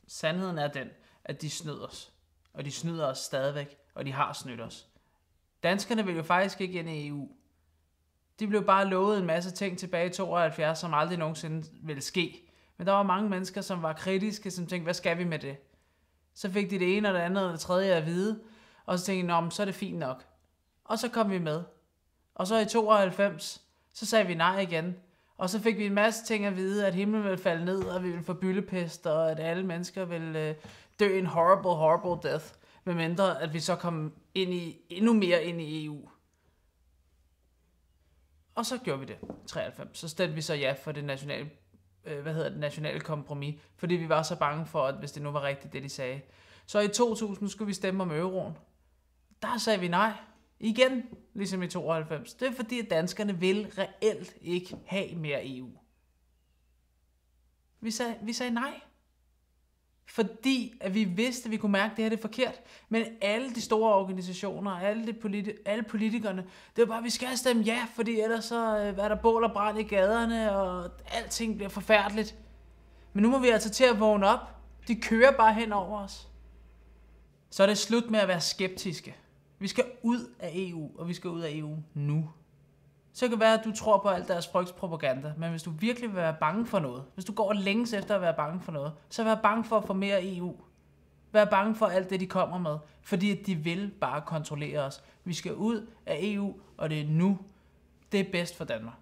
Sandheden er den, at de snød os. Og de snyder os stadigvæk, og de har snydt os. Danskerne vil jo faktisk ikke ind i EU. De blev bare lovet en masse ting tilbage i 72, som aldrig nogensinde ville ske. Men der var mange mennesker, som var kritiske, som tænkte, hvad skal vi med det? Så fik de det ene og det andet og det tredje at vide, og så tænkte de, så er det fint nok. Og så kom vi med. Og så i 92, så sagde vi nej igen. Og så fik vi en masse ting at vide, at himlen ville falde ned, og vi ville få byllepest, og at alle mennesker ville dø en horrible, horrible death, medmindre at vi så kom endnu mere ind i EU. Og så gjorde vi det, 93. Så stemte vi så ja for det nationale kompromis, fordi vi var så bange for, at hvis det nu var rigtigt, det de sagde. Så i 2000 skulle vi stemme om euroen. Der sagde vi nej. Igen, ligesom i 92. Det er fordi, at danskerne vil reelt ikke have mere EU. Vi sagde nej. Fordi at vi vidste, at vi kunne mærke, at det her er forkert. Men alle de store organisationer, alle politikerne, det var bare, at vi skal stemme ja, fordi ellers så er der bål og brand i gaderne, og alting bliver forfærdeligt. Men nu må vi altså til at vågne op. De kører bare hen over os. Så er det slut med at være skeptiske. Vi skal ud af EU, og vi skal ud af EU nu. Så kan det være, at du tror på alt deres frygtspropaganda, men hvis du virkelig vil være bange for noget, hvis du går længes efter at være bange for noget, så vær bange for at få mere EU. Vær bange for alt det, de kommer med, fordi de vil bare kontrollere os. Vi skal ud af EU, og det er nu. Det er bedst for Danmark.